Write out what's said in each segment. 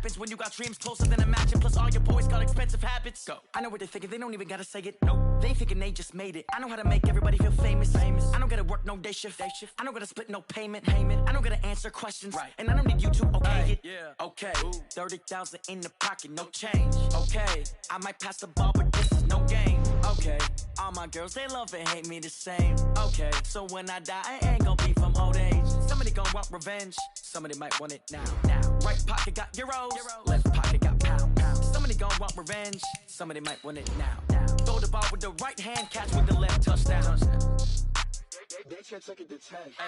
happens when you got dreams closer than imagine. Plus all your boys got expensive habits. Go. I know what they're thinking, they don't even gotta say it. No, they thinking they just made it. I know how to make everybody feel famous. I don't gotta work no day shift. I don't gotta split no payment. I don't gotta answer questions. Right. And I don't need you to okay it. Yeah. Okay. 30,000 in the pocket, no change. Okay. I might pass the ball, but this is no game. Okay. All my girls, they love and hate me the same. Okay. So when I die, I ain't gonna be from old age. Somebody gonna want revenge. Somebody might want it now. Right pocket got euros. Left pocket got pound. Somebody gonna want revenge. Somebody might want it now. Throw the ball with the right hand, catch with the left, touchdown. They can't take it to 10. Hey.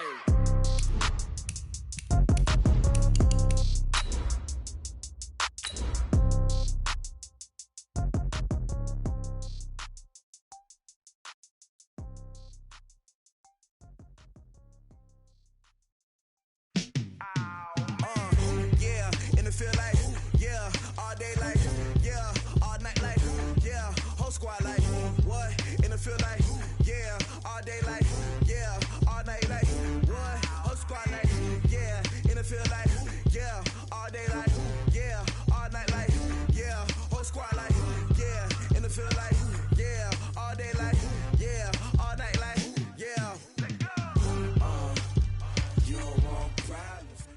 Feel like, yeah, all day like, yeah, all night like, yeah, whole squad like, what? In the field like, yeah, all day like, yeah, all night like, what? Whole squad like, yeah, in the field like, yeah, all day like, yeah, all night like, yeah, whole squad like, yeah, in the field like, yeah, all day like, yeah, all night like, yeah. Let's go. You don't want problems.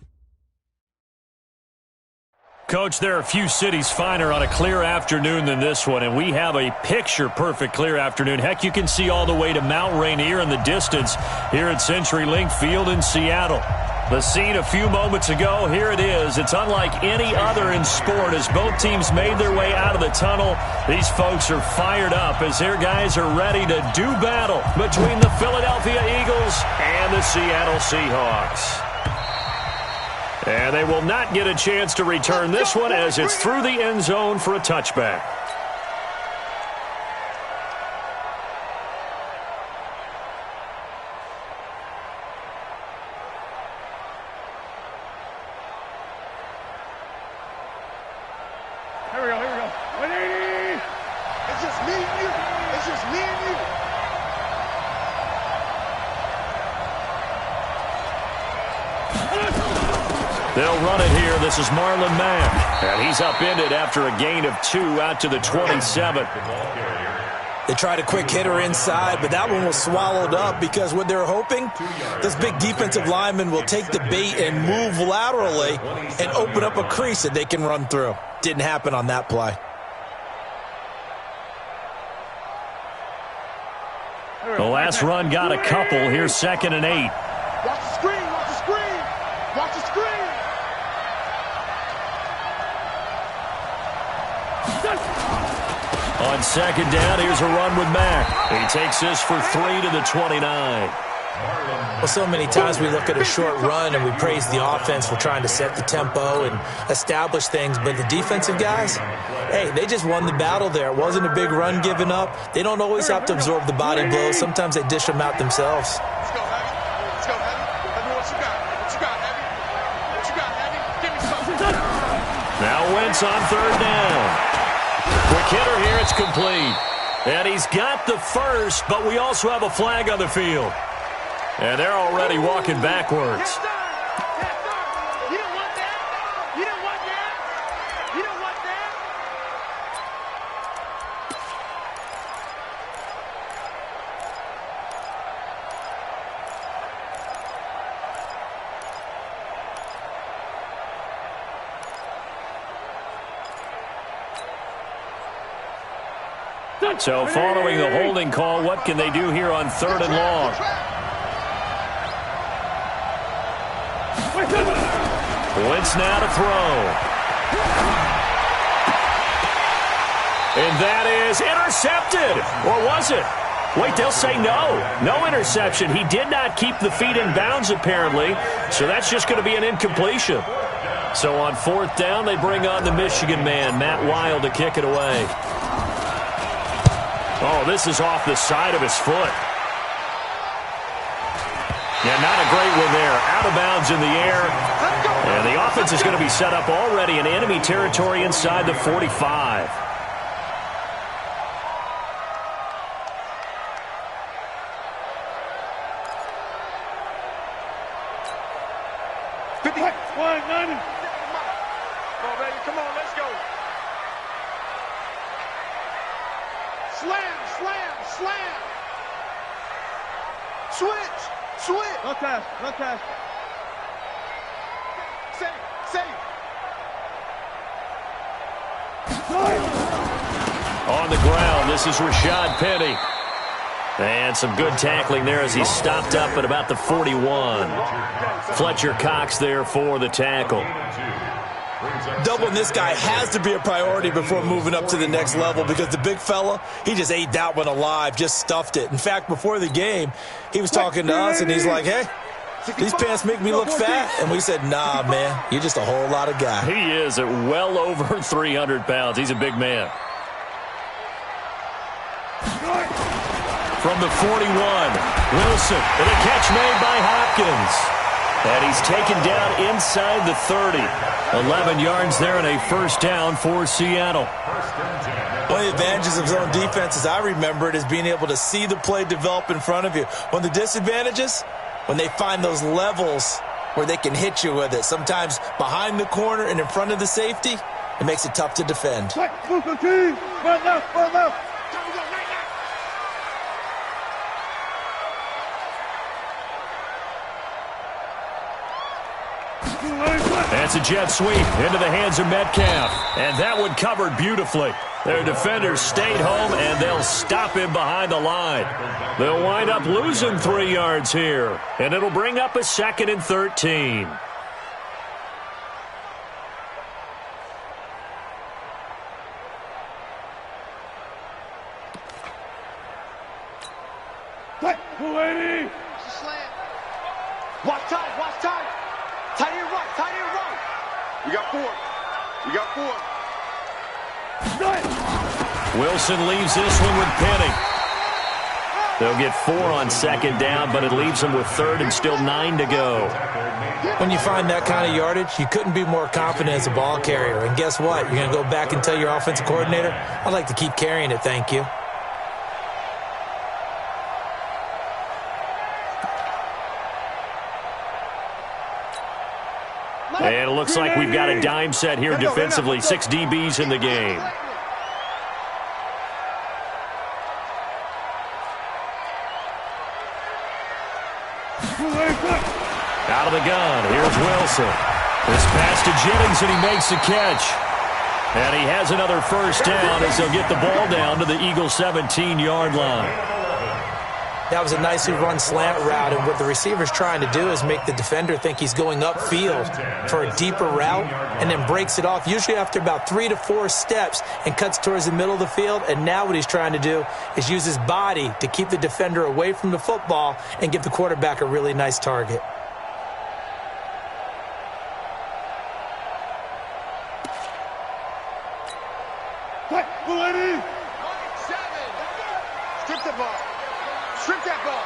Coach, there are a few cities finer on a clear afternoon than this one, and we have a picture-perfect clear afternoon. Heck, you can see all the way to Mount Rainier in the distance here at CenturyLink Field in Seattle. The scene a few moments ago, here it is. It's unlike any other in sport as both teams made their way out of the tunnel. These folks are fired up as their guys are ready to do battle between the Philadelphia Eagles and the Seattle Seahawks. And they will not get a chance to return this one as it's through the end zone for a touchback. Here we go. 180! It's just me and you. They'll run it here. This is Marlon Mack. And he's upended after a gain of 2 out to the 27. They tried a quick hitter inside, but that one was swallowed up because what they're hoping, this big defensive lineman will take the bait and move laterally and open up a crease that they can run through. Didn't happen on that play. The last run got a couple. Here's 2nd and 8. Watch the screen. On 2nd down, here's a run with Mack. He takes this for 3 to the 29. Well, so many times we look at a short run and we praise the offense for trying to set the tempo and establish things, but the defensive guys, hey, they just won the battle there. It wasn't a big run given up. They don't always have to absorb the body blows. Sometimes they dish them out themselves. Let's go, Heavy. Let's go, Heavy. Let me what you got. What you got, Heavy? What you got, Heavy? Give me something. Now Wentz on 3rd down. Quick hitter here, it's complete. And he's got the first, but we also have a flag on the field. And they're already walking backwards. You don't want that? You don't want that? You don't want that? So following the holding call, what can they do here on 3rd and long? Wentz now to throw. And that is intercepted. Or was it? Wait, they'll say no. No interception. He did not keep the feet in bounds, apparently. So that's just going to be an incompletion. So on 4th down, they bring on the Michigan man, Matt Wild, to kick it away. Oh, this is off the side of his foot. Yeah, not a great one there. Out of bounds in the air. And the offense is going to be set up already in enemy territory inside the 45. Come on, baby, come Slam, slam, slam. Switch, switch. No touch, no touch. Safe, safe. On the ground, this is Rashad Penny. And some good tackling there as he stopped up at about the 41. Fletcher Cox there for the tackle. Doubling this guy has to be a priority before moving up to the next level because the big fella, he just ate that one alive, just stuffed it. In fact, before the game, he was talking to us, and he's like, hey, these pants make me look fat. And we said, nah, man, you're just a whole lot of guy. He is at well over 300 pounds. He's a big man. From the 41, Wilson, and a catch made by Hopkins. And he's taken down inside the 30. 11 yards there and a first down for Seattle. One of the advantages of zone defense, as I remember it, is being able to see the play develop in front of you. One of the disadvantages, when they find those levels where they can hit you with it, sometimes behind the corner and in front of the safety, it makes it tough to defend. That's a jet sweep into the hands of Metcalf. And that one covered beautifully. Their defenders stayed home, and they'll stop him behind the line. They'll wind up losing 3 yards here. And it'll bring up a 2nd and 13. Watch time, watch time. Tight end right, tight end right. You got 4. You got 4. Wilson leaves this one with Penny. They'll get 4 on 2nd down, but it leaves them with 3rd and still 9 to go. When you find that kind of yardage, you couldn't be more confident as a ball carrier. And guess what? You're going to go back and tell your offensive coordinator, I'd like to keep carrying it, thank you. And it looks like we've got a dime set here defensively. 6 DBs in the game. Out of the gun, here's Wilson. This pass to Jennings, and he makes the catch. And he has another first down as they'll get the ball down to the Eagles' 17-yard line. That was a nicely run slant route, and what the receiver's trying to do is make the defender think he's going upfield for a deeper route and then breaks it off, usually after about 3 to 4 steps, and cuts towards the middle of the field. And now what he's trying to do is use his body to keep the defender away from the football and give the quarterback a really nice target. Strip the ball. Strip that ball.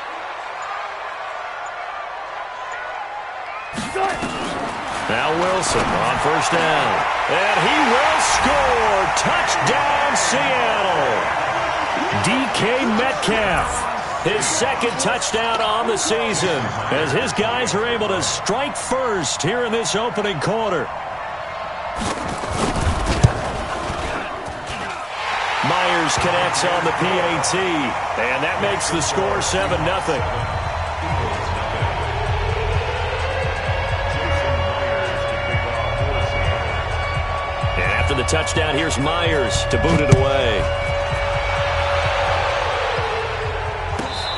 Now Wilson on first down. And he will score. Touchdown, Seattle. DK Metcalf. His 2nd touchdown on the season as his guys are able to strike first here in this opening quarter. Myers connects on the PAT, and that makes the score 7-0. And after the touchdown, here's Myers to boot it away.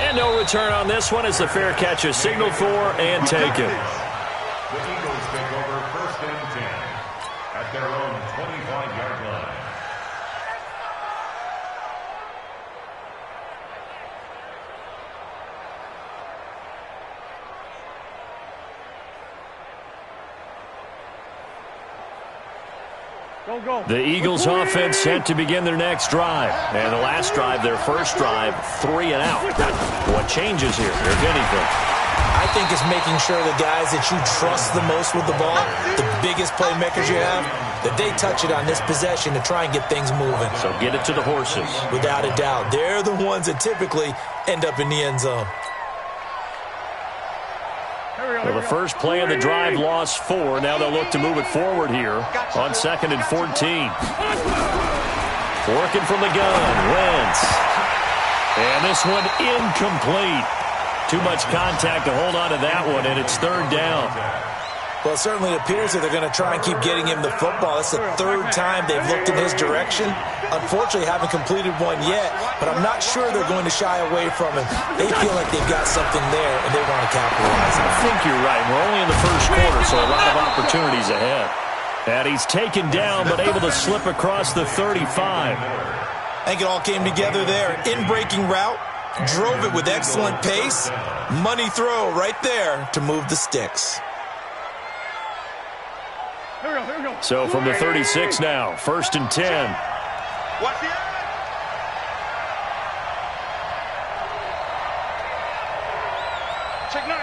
And no return on this one as the fair catch is signaled for and taken. The Eagles take over 1st and 10 at their own 25-yard line. The Eagles offense set to begin their next drive. And the last drive, their first drive, 3 and out. What changes here, if anything? I think it's making sure the guys that you trust the most with the ball, the biggest playmakers you have, that they touch it on this possession to try and get things moving. So get it to the horses. Without a doubt. They're the ones that typically end up in the end zone. Well, the first play of the drive lost 4. Now they'll look to move it forward here on 2nd and 14. Working from the gun, Wentz. And this one incomplete. Too much contact to hold on to that one, and it's third down. Well, it certainly appears that they're going to try and keep getting him the football. That's the third time they've looked in his direction. Unfortunately, haven't completed one yet, but I'm not sure they're going to shy away from him. They feel like they've got something there, and they want to capitalize on it. I think you're right. We're only in the first quarter, so a lot of opportunities ahead. And he's taken down, but able to slip across the 35. I think it all came together there. In-breaking route, drove it with excellent pace. Money throw right there to move the sticks. So from the 36 now, 1st and 10. Watch the check nine.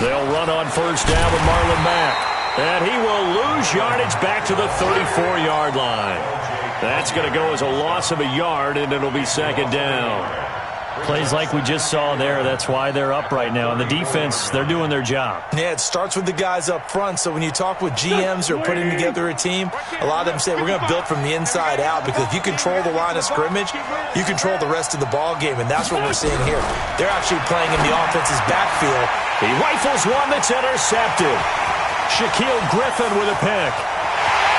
They'll run on first down with Marlon Mack. And he will lose yardage back to the 34-yard line. That's going to go as a loss of a yard, and it'll be second down. Plays like we just saw there. That's why they're up right now. And the defense, they're doing their job. Yeah, it starts with the guys up front. So when you talk with GMs who are putting together a team, a lot of them say we're going to build from the inside out, because if you control the line of scrimmage, you control the rest of the ball game, and that's what we're seeing here. They're actually playing in the offense's backfield. He rifles one that's intercepted. Shaquille Griffin with a pick.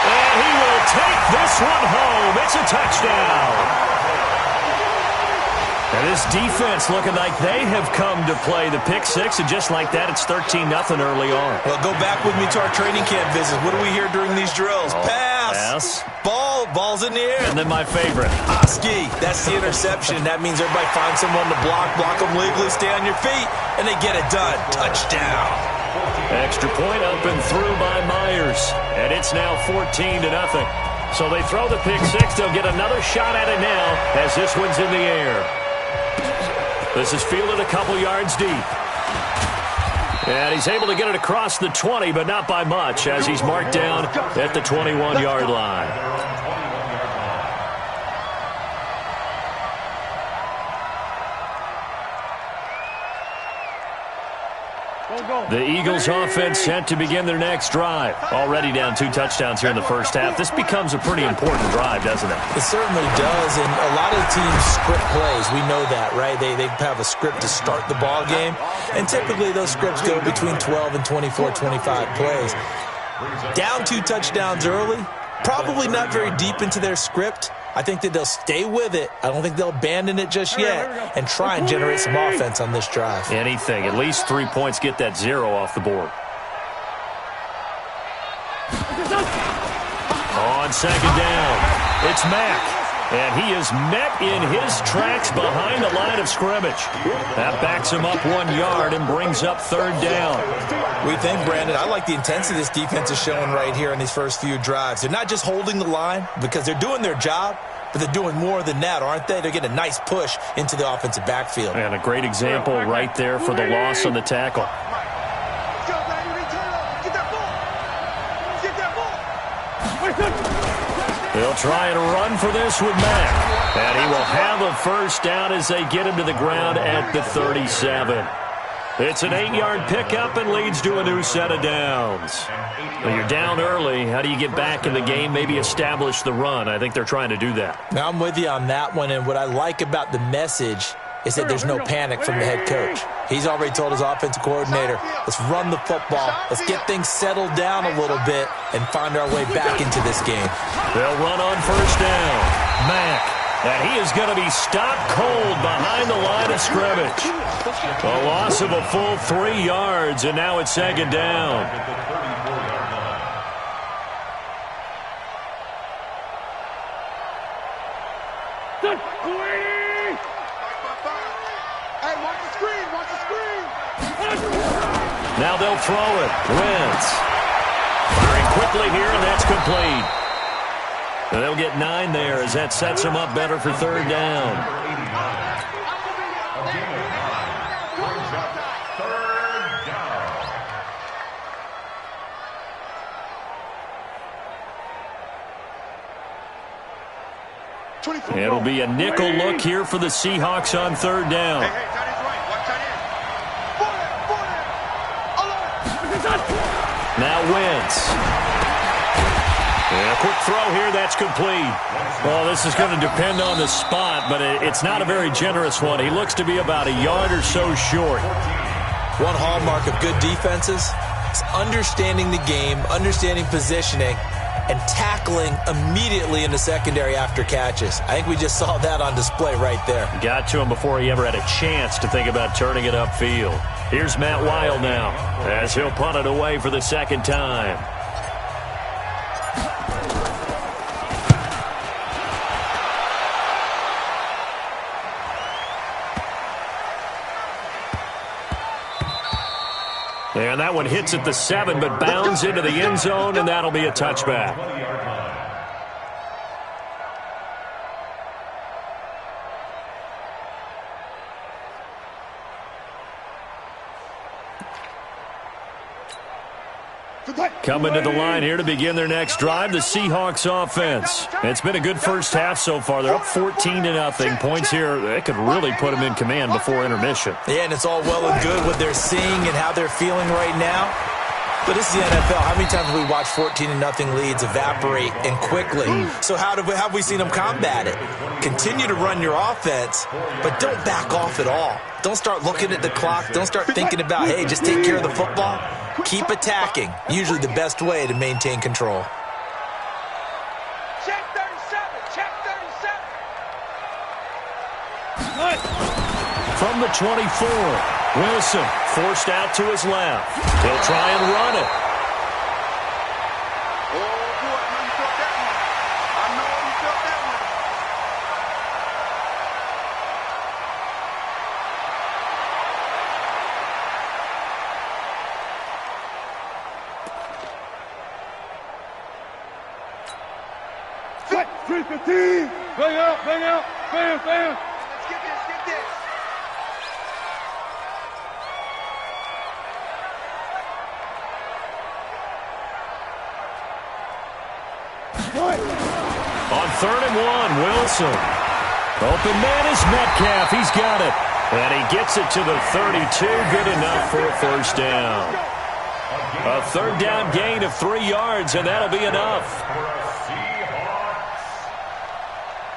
And he will take this one home. It's a touchdown. And this defense looking like they have come to play the pick six, and just like that, it's 13-0 early on. Well, go back with me to our training camp visit. What do we hear during these drills? Pass. Ball's in the air. And then my favorite. Oski. That's the interception. That means everybody finds someone to block them legally, stay on your feet, and they get it done. Touchdown. Extra point up and through by Myers. And it's now 14-0. So they throw the pick six. They'll get another shot at it now as this one's in the air. This is fielded a couple yards deep. And he's able to get it across the 20, but not by much, as he's marked down at the 21-yard line. The Eagles offense set to begin their next drive. Already down 2 touchdowns here in the first half. This becomes a pretty important drive, doesn't it? It certainly does, and a lot of teams script plays. We know that, right? They have a script to start the ball game, and typically those scripts go between 12 and 24, 25 plays. Down 2 touchdowns early, probably not very deep into their script. I think that they'll stay with it. I don't think they'll abandon it just yet and try and generate some offense on this drive. Anything. At least 3 points, get that 0 off the board. On second down, it's Mack. And he is met in his tracks behind the line of scrimmage. That backs him up 1 yard and brings up third down. We think, Brandon, I like the intensity this defense is showing right here in these first few drives. They're not just holding the line because they're doing their job, but they're doing more than that, aren't they? They're getting a nice push into the offensive backfield. And a great example right there for the loss on the tackle. They'll try and run for this with Mack. And he will have a first down as they get him to the ground at the 37. It's an 8-yard pickup and leads to a new set of downs. Well, you're down early. How do you get back in the game? Maybe establish the run. I think they're trying to do that. Now, I'm with you on that one, and what I like about the message is that there's no panic from the head coach. He's already told his offensive coordinator, let's run the football, let's get things settled down a little bit and find our way back into this game. They'll run on first down. Mack. And he is going to be stopped cold behind the line of scrimmage. A loss of a full 3 yards, and now it's second down. Now they'll throw it. Wentz. Firing quickly here, and that's complete. And they'll get 9 there as that sets them up better for third down. It'll be a nickel look here for the Seahawks on third down. Now Wentz. Yeah, quick throw here, that's complete. Well, this is going to depend on the spot, but it's not a very generous one. He looks to be about a yard or so short. One hallmark of good defenses is understanding the game, understanding positioning, and tackling immediately in the secondary after catches. I think we just saw that on display right there. Got to him before he ever had a chance to think about turning it upfield. Here's Matt Wild now as he'll punt it away for the second time. And that one hits at the 7, but bounds into the end zone, and that'll be a touchback. Coming to the line here to begin their next drive, the Seahawks offense. It's been a good first half so far. They're up 14-0. Points here, they could really put them in command before intermission. Yeah, and it's all well and good what they're seeing and how they're feeling right now. But this is the NFL. How many times have we watched 14-0 leads evaporate and quickly? So how have we seen them combat it? Continue to run your offense, but don't back off at all. Don't start looking at the clock. Don't start thinking about, hey, just take care of the football. Keep attacking. Usually the best way to maintain control. Check 37. Check 37. From the 24, Wilson forced out to his left. He'll try and run it. Oh, boy, I know you felt that one. I know you felt that one. Set 315. Bang out, bang out, bang, bang. Let's get this, get this. On 3rd and 1, Wilson. Open man is Metcalf. He's got it. And he gets it to the 32. Good enough for a first down. A 3rd down gain of 3 yards, and that'll be enough. Seahawks.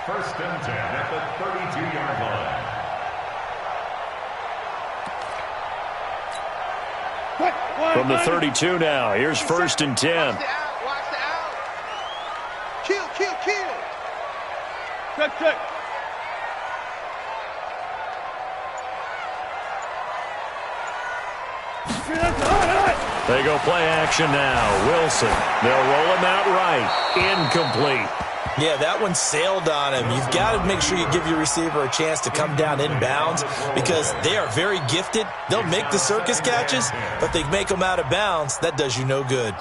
1st and 10 at the 32-yard line. From the 32 now, here's 1st and 10. Kill. Check. They go play action now. Wilson. They'll roll him out right. Incomplete. Yeah, that one sailed on him. You've got to make sure you give your receiver a chance to come down inbounds because they are very gifted. They'll make the circus catches, but they make them out of bounds. That does you no good.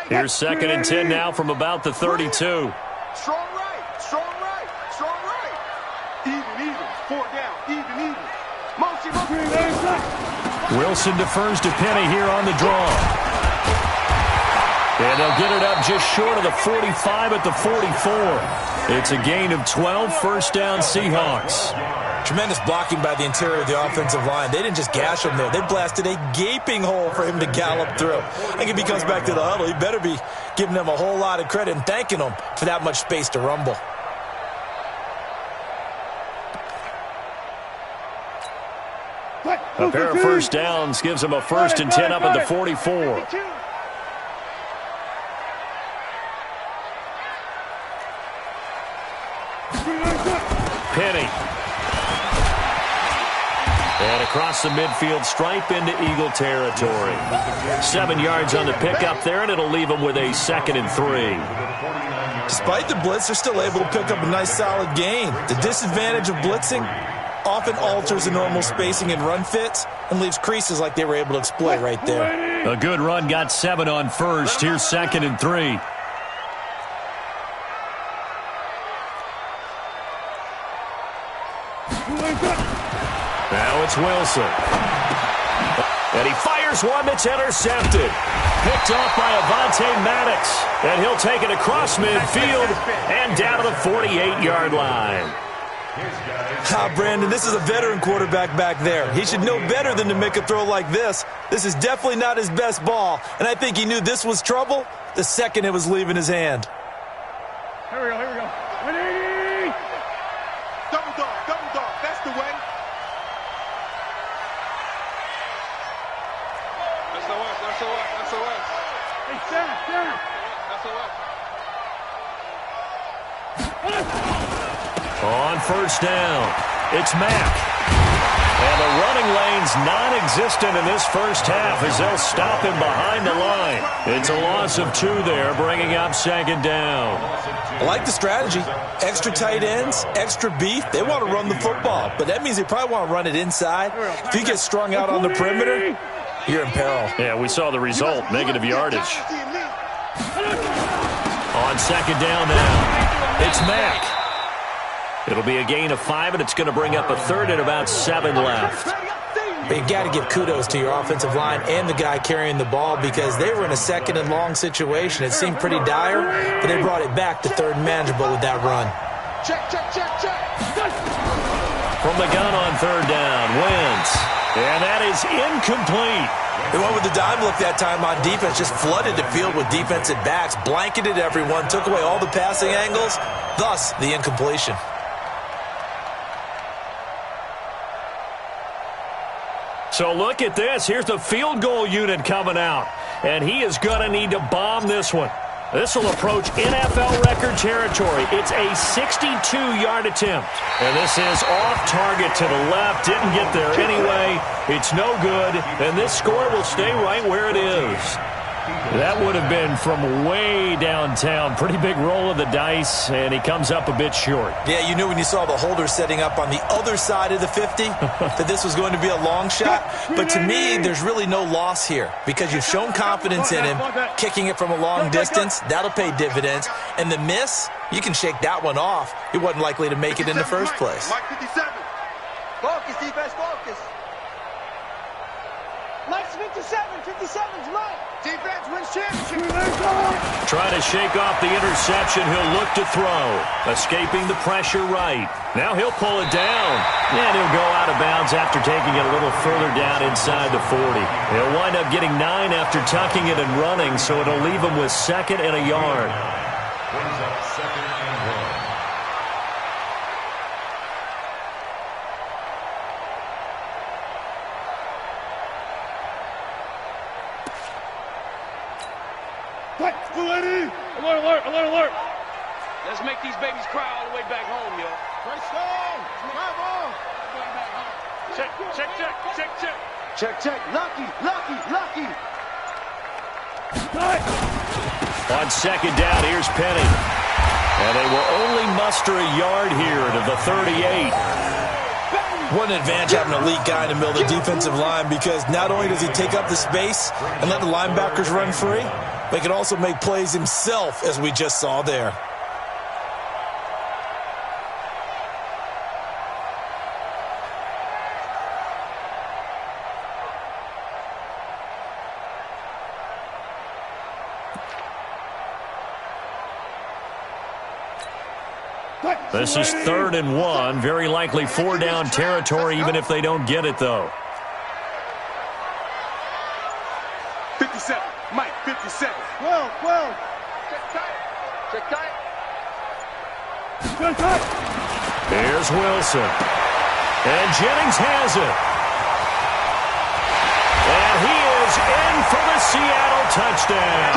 Here's 2nd and 10 now from about the 32. Strong right. Even. 4 down. Even. Motion. Wilson defers to Penny here on the draw. And they'll get it up just short of the 45 at the 44. It's a gain of 12, 1st down Seahawks. Tremendous blocking by the interior of the offensive line. They didn't just gash him there. They blasted a gaping hole for him to gallop through. I think if he comes back to the huddle, he better be giving them a whole lot of credit and thanking them for that much space to rumble. A pair of 1st downs gives him a 1st and 10 up at the 44. Penny. And across the midfield stripe into Eagle territory. 7 yards on the pickup there, and it'll leave them with a 2nd and 3. Despite the blitz, they're still able to pick up a nice solid gain. The disadvantage of blitzing often alters the normal spacing and run fits and leaves creases like they were able to exploit right there. A good run, got 7 on 1st. Here's 2nd and 3. Now it's Wilson. And he fires Here's one that's intercepted. Picked off by Avonte Maddox. And he'll take it across midfield and down to the 48-yard line. Brandon, this is a veteran quarterback back there. He should know better than to make a throw like this. This is definitely not his best ball, and I think he knew this was trouble the second it was leaving his hand. Here we go, here we go. 180! Double dog, that's the way. That's the way. Hey, Sam. That's the way. On first down, it's Mack. And the running lane's non-existent in this first half as they'll stop him behind the line. It's a loss of 2 there, bringing up second down. I like the strategy. Extra tight ends, extra beef. They want to run the football, but that means they probably want to run it inside. If you get strung out on the perimeter, you're in peril. Yeah, we saw the result, negative yardage. On second down now, it's Mack. It'll be a gain of 5, and it's going to bring up a third and about 7 left. But you got to give kudos to your offensive line and the guy carrying the ball because they were in a second and long situation. It seemed pretty dire, but they brought it back to third and manageable with that run. Check. From the gun on third down, Wentz. And that is incomplete. They went with the dime look that time on defense, just flooded the field with defensive backs, blanketed everyone, took away all the passing angles, thus the incompletion. So look at this. Here's the field goal unit coming out. And he is going to need to bomb this one. This will approach NFL record territory. It's a 62-yard attempt. And this is off target to the left. Didn't get there anyway. It's no good. And this score will stay right where it is. That would have been from way downtown. Pretty big roll of the dice, and he comes up a bit short. Yeah, you knew when you saw the holder setting up on the other side of the 50 that this was going to be a long shot. But to me, there's really no loss here because you've shown confidence in him. Kicking it from a long distance, that'll pay dividends. And the miss, you can shake that one off. He wasn't likely to make it in the first place. Mike 57. Focus, defense, focus. Mike's 57. 57's Mike. Defense wins championship. Trying to shake off the interception. He'll look to throw. Escaping the pressure right. Now he'll pull it down. And he'll go out of bounds after taking it a little further down inside the 40. He'll wind up getting 9 after tucking it and running, so it'll leave him with 2nd and a yard. Brings up 2nd and 1. Alert. Let's make these babies cry all the way back home, yo. Check. Lucky. On second down, here's Penny. And they will only muster a yard here to the 38. What an advantage having an elite guy in the middle of the defensive line because not only does he take up the space and let the linebackers run free, but he can also make plays himself, as we just saw there. This is 3rd and 1. Very likely 4-down territory, even if they don't get it, though. 57. Mike, 57. 12. Check tight. Here's Wilson. And Jennings has it. And he is in for the Seattle touchdown.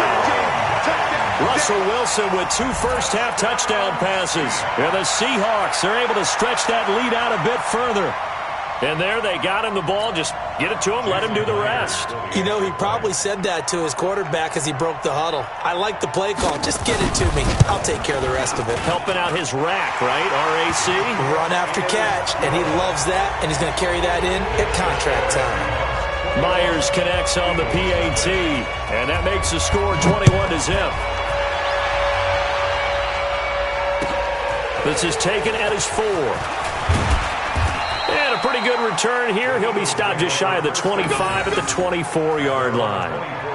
Russell Wilson with 2 first-half touchdown passes. And the Seahawks are able to stretch that lead out a bit further. And there they got him the ball. Just get it to him, let him do the rest. You know, he probably said that to his quarterback as he broke the huddle. I like the play call. Just get it to me. I'll take care of the rest of it. Helping out his rack, right? RAC? Run after catch, and he loves that, and he's going to carry that in at contract time. Myers connects on the PAT, and that makes the score 21-0. This is taken at his 4. And a a pretty good return here. He'll be stopped just shy of the 25 at the 24-yard line.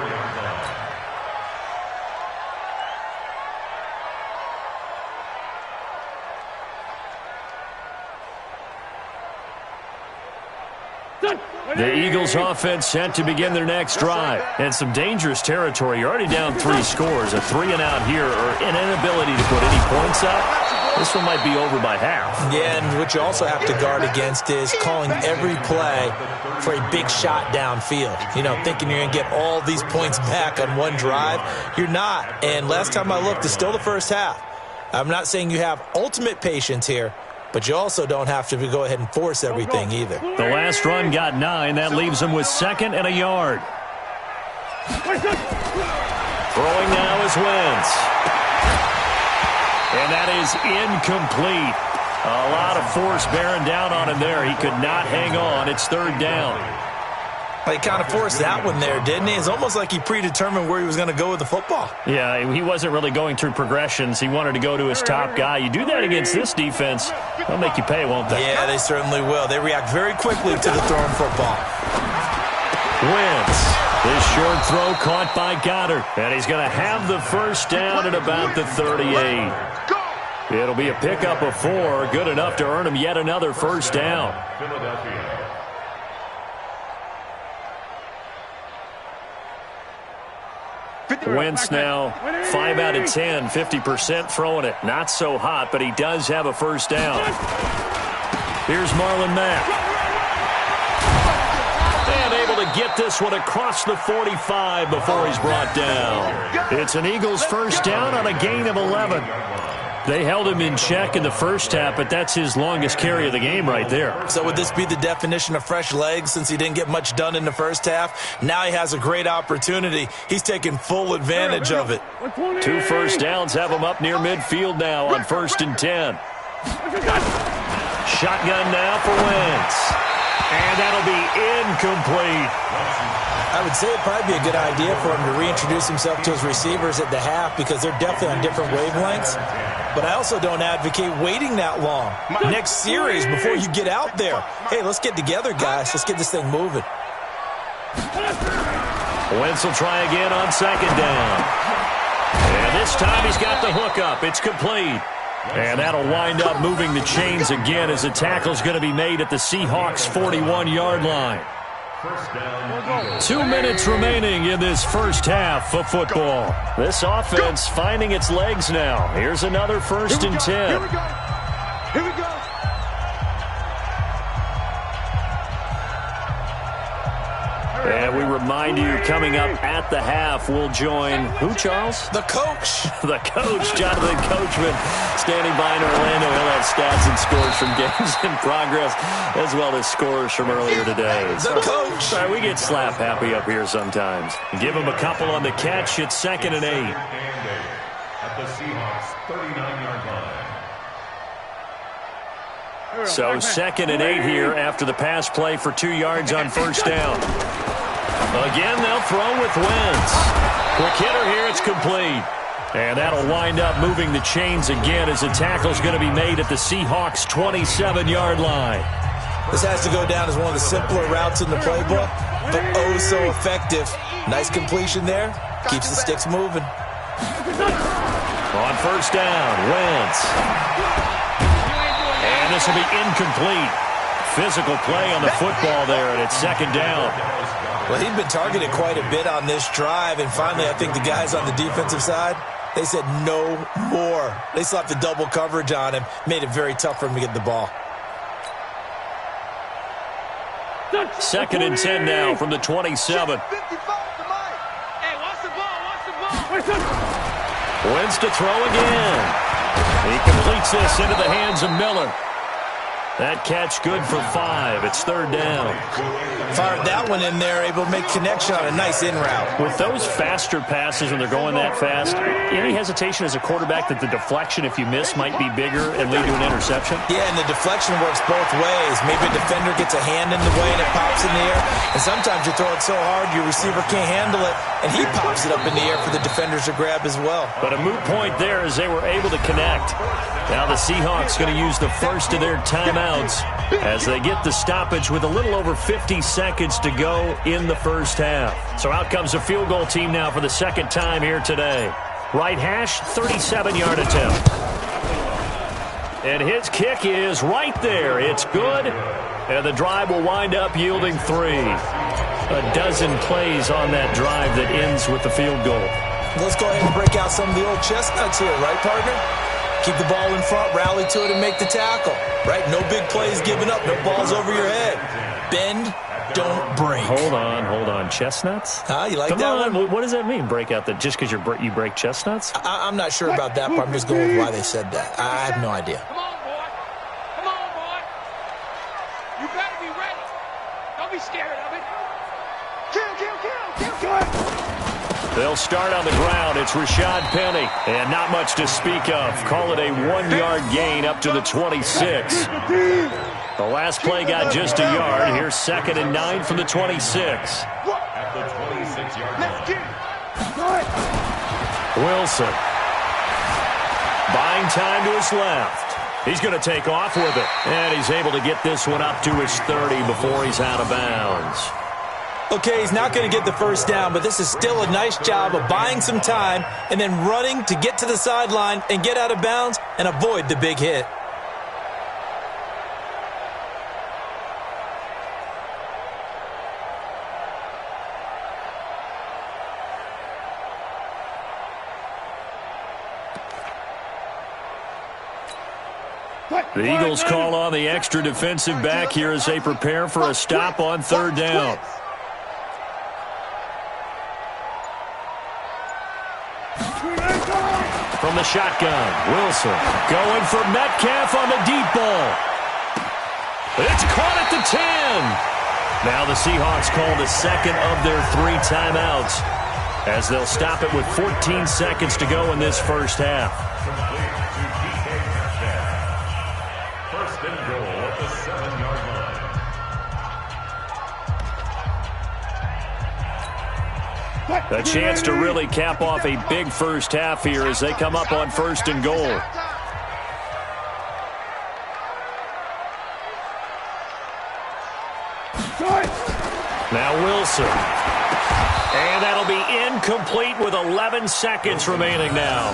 The Eagles offense set to begin their next drive. And some dangerous territory. You're already down 3 scores. A 3-and-out here or an inability to put any points up. This one might be over by half. Yeah, and what you also have to guard against is calling every play for a big shot downfield. You know, thinking you're going to get all these points back on one drive. You're not. And last time I looked, it's still the first half. I'm not saying you have ultimate patience here, but you also don't have to go ahead and force everything either. The last run got 9. That leaves him with 2nd and a yard. Throwing now is Wentz. And that is incomplete. A lot of force bearing down on him there. He could not hang on. It's 3rd down. He kind of forced that one there, didn't he? It's almost like he predetermined where he was going to go with the football. Yeah, he wasn't really going through progressions. He wanted to go to his top guy. You do that against this defense, they'll make you pay, won't they? Yeah, they certainly will. They react very quickly to the thrown football. Wentz. This short throw caught by Goddard. And he's going to have the first down at about the 38. It'll be a pickup of 4. Good enough to earn him yet another first down. Wentz now 5 out of 10, 50% throwing it. Not so hot, but he does have a first down. Here's Marlon Mack. And able to get this one across the 45 before he's brought down. It's an Eagles first down on a gain of 11. They held him in check in the first half, but that's his longest carry of the game right there. So would this be the definition of fresh legs since he didn't get much done in the first half? Now he has a great opportunity. He's taking full advantage of it. 2 first downs have him up near midfield now on 1st and 10. Shotgun now for Wentz. And that'll be incomplete. I would say it'd probably be a good idea for him to reintroduce himself to his receivers at the half because they're definitely on different wavelengths. But I also don't advocate waiting that long. Next series, before you get out there, hey, let's get together, guys. Let's get this thing moving. Wentz will try again on 2nd down. And this time he's got the hookup. It's complete. And that'll wind up moving the chains again as the tackle's going to be made at the Seahawks' 41-yard line. 2 minutes remaining in this first half of football. This offense finding its legs now. Here's another 1st and 10. Here we go. Here we go. And we remind you, coming up at the half, we'll join who, Charles? The coach. The coach, Jonathan Coachman, standing by in Orlando. He'll have stats and scores from games in progress, as well as scores from earlier today. The coach. Sorry, we get slap happy up here sometimes. Give him a couple on the catch. It's 2nd and 8. At the Seahawks' 39-yard line. So 2nd and 8 here after the pass play for 2 yards on 1st down. Again, they'll throw with Wentz. Quick hitter here, it's complete. And that'll wind up moving the chains again as the tackle's going to be made at the Seahawks' 27-yard line. This has to go down as one of the simpler routes in the playbook, but oh so effective. Nice completion there. Keeps the sticks moving. On 1st down, Wentz. And this will be incomplete. Physical play on the football there, and it's 2nd down. Well, he'd been targeted quite a bit on this drive, and finally I think the guys on the defensive side, they said no more. They slapped the double coverage on him, made it very tough for him to get the ball. 2nd and 10 now from the 27. Hey, watch the ball, watch the ball. Wentz to throw again. He completes this into the hands of Miller. That catch good for 5. It's 3rd down. Fired that one in there, able to make connection on a nice in route. With those faster passes when they're going that fast, any hesitation as a quarterback that the deflection, if you miss, might be bigger and lead to an interception? Yeah, and the deflection works both ways. Maybe a defender gets a hand in the way and it pops in the air. And sometimes you throw it so hard your receiver can't handle it, and he pops it up in the air for the defenders to grab as well. But a moot point there as they were able to connect. Now the Seahawks going to use the first of their timeouts timeouts as they get the stoppage with a little over 50 seconds to go in the first half. So out comes a field goal team now for the second time here today. Right hash, 37-yard attempt. And his kick is right there. It's good. And the drive will wind up yielding 3. A dozen plays on that drive that ends with the field goal. Let's go ahead and break out some of the old chestnuts here, right, partner? Keep the ball in front, rally to it, and make the tackle, right? No big plays given up, no balls over your head. Bend, don't break. Hold on. Chestnuts? You like Come that on. one? What does that mean, break out? Just because you break chestnuts? I'm not sure about that part. I'm just going with why they said that. I have no idea. Come on, boy. Come on, boy. You better be ready. Don't be scared of it. Kill. They'll start on the ground. It's Rashad Penny. And not much to speak of. Call it a 1-yard gain up to the 26. The last play got just a yard. Here's 2nd and 9 from the 26. At the 26-yard line. Wilson. Buying time to his left. He's going to take off with it. And he's able to get this one up to his 30 before he's out of bounds. Okay, he's not going to get the first down, but this is still a nice job of buying some time and then running to get to the sideline and get out of bounds and avoid the big hit. The Eagles call on the extra defensive back here as they prepare for a stop on 3rd down. From the shotgun, Wilson going for Metcalf on the deep ball. It's caught at the 10. Now the Seahawks call the second of their 3 timeouts as they'll stop it with 14 seconds to go in this first half. First and goal at the 7-yard line. A chance to really cap off a big first half here as they come up on 1st and goal. Now Wilson. And that'll be incomplete with 11 seconds remaining now.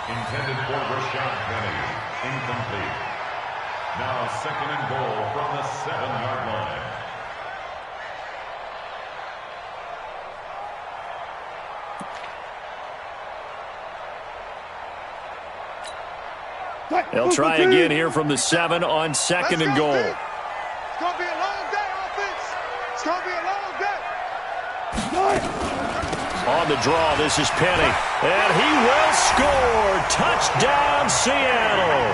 Intended for Rashad Penny. Incomplete. Now 2nd and goal from the 7-yard line. They'll try again here from the 7 on 2nd and goal. It's going to be a long day, offense. It's going to be a long day. On the draw, this is Penny. And he will score. Touchdown, Seattle.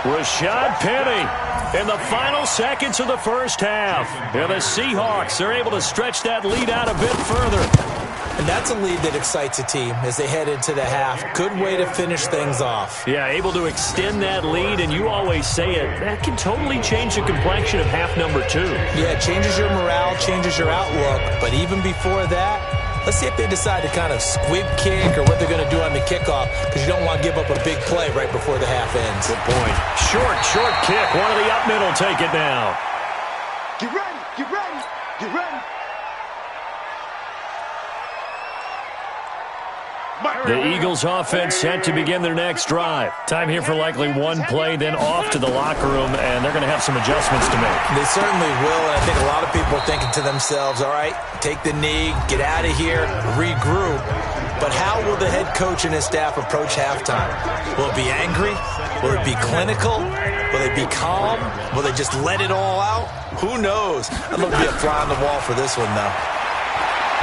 Rashad Penny in the final seconds of the first half. And the Seahawks are able to stretch that lead out a bit further. And that's a lead that excites a team as they head into the half. Good way to finish things off. Yeah, able to extend that lead, and you always say it, that can totally change the complexion of half number 2. Yeah, it changes your morale, changes your outlook. But even before that, let's see if they decide to kind of squib kick or what they're going to do on the kickoff, because you don't want to give up a big play right before the half ends. Good point. Short kick. One of the up middle take it now. Get ready, get ready, get ready. The Eagles offense set to begin their next drive. Time here for likely one play, then off to the locker room, and they're going to have some adjustments to make. They certainly will, and I think a lot of people are thinking to themselves, all right, take the knee, get out of here, regroup. But how will the head coach and his staff approach halftime? Will it be angry? Will it be clinical? Will they be calm? Will they just let it all out? Who knows? I'd love to be a fly on the wall for this one, though.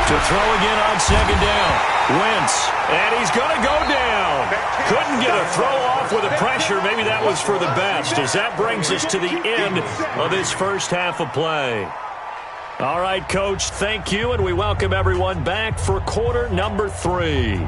To throw again on 2nd down. Wentz, and he's going to go down. Couldn't get a throw off with the pressure. Maybe that was for the best, as that brings us to the end of this first half of play. All right, Coach, thank you, and we welcome everyone back for quarter number 3.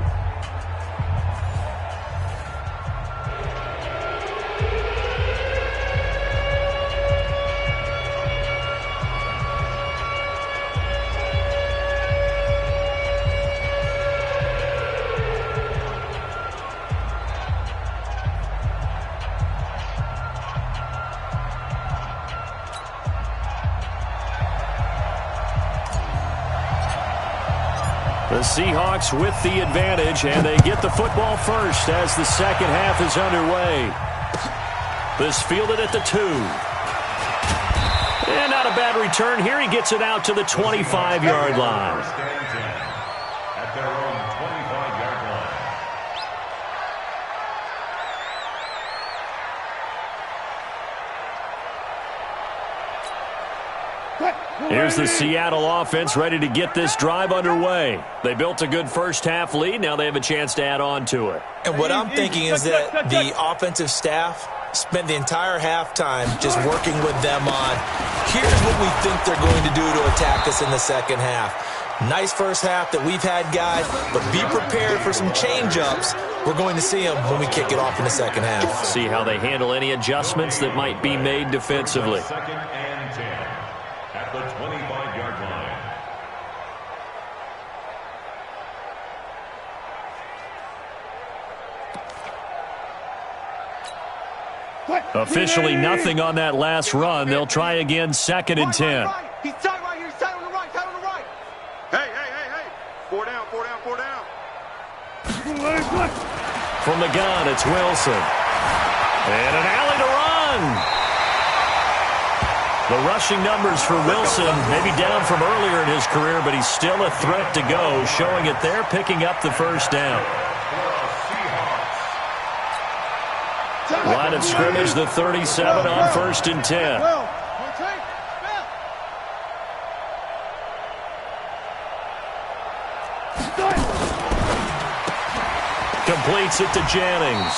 The Seahawks with the advantage, and they get the football first as the second half is underway. This fielded at the 2. And not a bad return here. He gets it out to the 25-yard line. At their own 25-yard line. Here's the Seattle offense ready to get this drive underway. They built a good first-half lead. Now they have a chance to add on to it. And what I'm thinking is that the offensive staff spent the entire halftime just working with them on, here's what we think they're going to do to attack us in the second half. Nice first half that we've had, guys, but be prepared for some change-ups. We're going to see them when we kick it off in the second half. See how they handle any adjustments that might be made defensively. Second and 10 at the 25-yard line. Officially nothing on that last run. They'll try again, second and 10. He's tight right here. He's tight on the right. Tight on the right. Hey. 4 down. From the gun, it's Wilson. And an alley to run. The rushing numbers for Wilson, maybe down from earlier in his career, but he's still a threat to go, showing it there, picking up the first down. Line of scrimmage, the 37 on first and 10. Completes it to Jennings.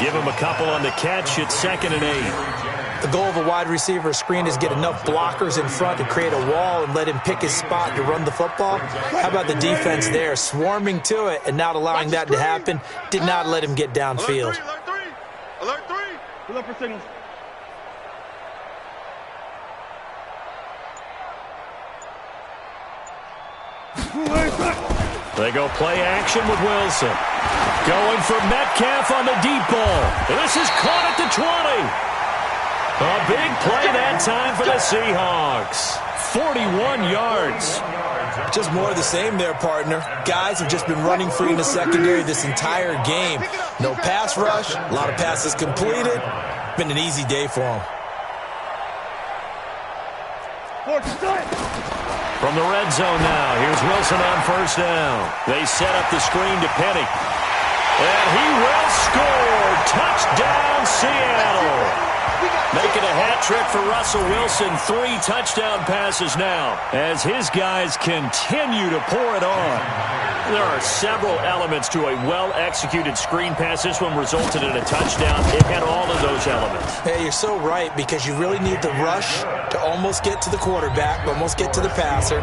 Give him a couple on the catch. It's second and 8. The goal of a wide receiver screen is get enough blockers in front to create a wall and let him pick his spot to run the football. How about the defense there, swarming to it and not allowing that to happen? Did not let him get downfield. Alert 3. Pull up for signals. They go play action with Wilson. Going for Metcalf on the deep ball. This is caught at the 20. A big play that time for the Seahawks. 41 yards. Just more of the same there, partner. Guys have just been running free in the secondary this entire game. No pass rush, a lot of passes completed. Been an easy day for them. From the red zone now, here's Wilson on first down. They set up the screen to Penny. And he will score. Touchdown, Seattle. Making a hat trick for Russell Wilson. 3 touchdown passes now as his guys continue to pour it on. There are several elements to a well-executed screen pass. This one resulted in a touchdown. It had all of those elements. Hey, you're so right, because you really need the rush to almost get to the quarterback, almost get to the passer.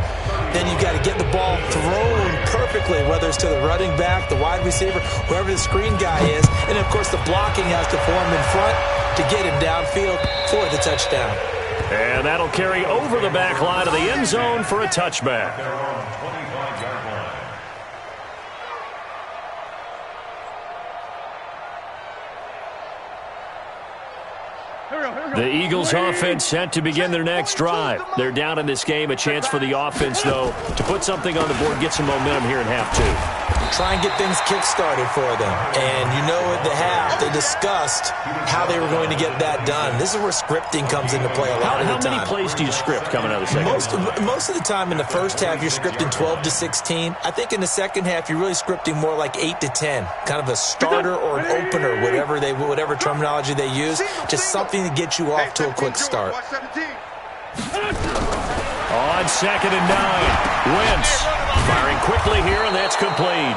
Then you've got to get the ball thrown perfectly, whether it's to the running back, the wide receiver, whoever the screen guy is. And, of course, the blocking has to form in front to get him downfield for the touchdown. And that'll carry over the back line of the end zone for a touchback. The Eagles offense set to begin their next drive. They're down in this game. A chance for the offense, though, to put something on the board, get some momentum here in half 2. Try and get things kick-started for them. And you know at the half, they discussed how they were going to get that done. This is where scripting comes into play a lot of the time. How many plays do you script coming out of the second? Most of the time in the first half, you're scripting 12 to 16. I think in the second half, you're really scripting more like 8 to 10. Kind of a starter or an opener, whatever terminology they use. Just something to get you off to a quick start. On second and 9, Wentz firing quickly here, and that's complete.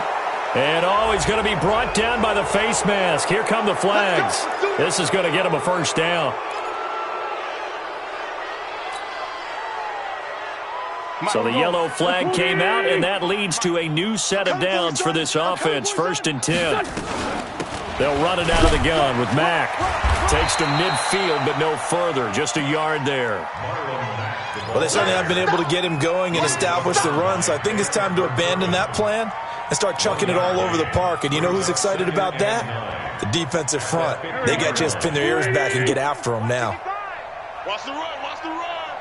And he's going to be brought down by the face mask. Here come the flags. This is going to get him a first down. So the yellow flag came out, and that leads to a new set of downs for this offense. First and 10. They'll run it out of the gun with Mack. Takes to midfield, but no further. Just a yard there. Well, they certainly haven't been able to get him going and establish the run, so I think it's time to abandon that plan and start chucking it all over the park. And you know who's excited about that? The defensive front. They got to just pin their ears back and get after him now. Watch the run, watch the run.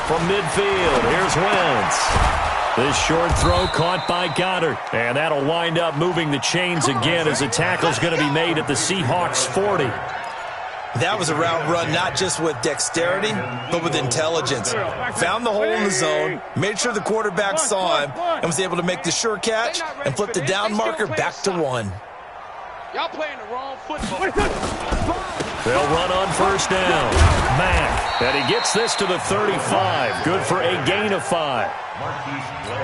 From midfield, here's Wentz. This short throw caught by Goddard. And that'll wind up moving the chains again as a tackle's going to be made at the Seahawks 40. That was a route run not just with dexterity, but with intelligence. Found the hole in the zone, made sure the quarterback saw him, and was able to make the sure catch and flip the down marker back to 1. Y'all playing the wrong football. They'll run on first down. Mack, and he gets this to the 35. Good for a gain of 5.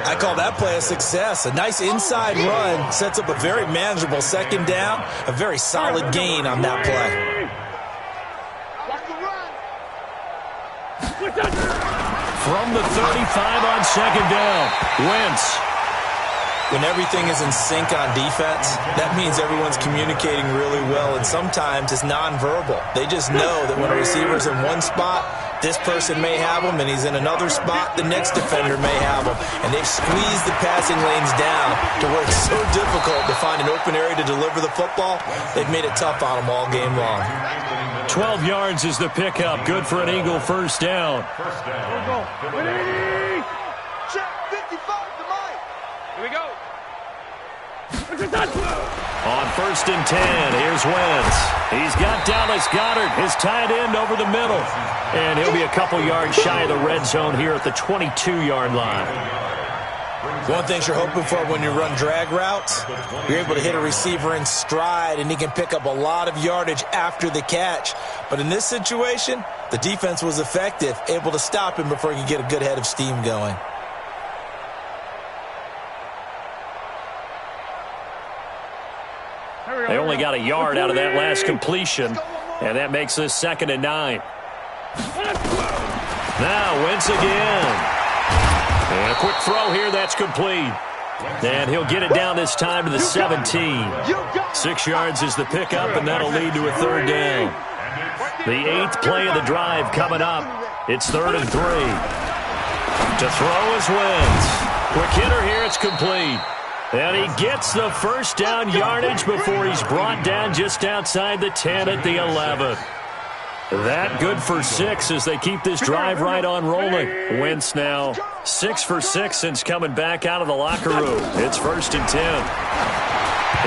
I call that play a success. A nice inside run sets up a very manageable second down, a very solid gain on that play. From the 35 on second down, Wentz. When everything is in sync on defense, that means everyone's communicating really well, and sometimes it's nonverbal. They just know that when a receiver's in one spot, this person may have him, and he's in another spot, the next defender may have him. And they've squeezed the passing lanes down to where it's so difficult to find an open area to deliver the football. They've made it tough on them all game long. 12 yards is the pickup. Good for an Eagle first down. Check 55 to Mike. Here we go. On first and 10, here's Wentz. He's got Dallas Goddard, his tight end, over the middle. And he'll be a couple yards shy of the red zone here at the 22-yard line. One thing you're hoping for when you run drag routes, you're able to hit a receiver in stride, and he can pick up a lot of yardage after the catch. But in this situation, the defense was effective, able to stop him before he could get a good head of steam going. They only got a yard out of that last completion, and that makes this 2nd and 9. Now Wentz again. And a quick throw here, that's complete. And he'll get it down this time to the 17. 6 yards is the pickup, and that'll lead to a 3rd down. The 8th play of the drive coming up. It's 3rd and 3. To throw is Wentz. Quick hitter here, it's complete. And he gets the first down yardage before he's brought down just outside the 10 at the 11. That good for 6 as they keep this drive right on rolling. Wentz now 6 for 6 since coming back out of the locker room. It's 1st and 10.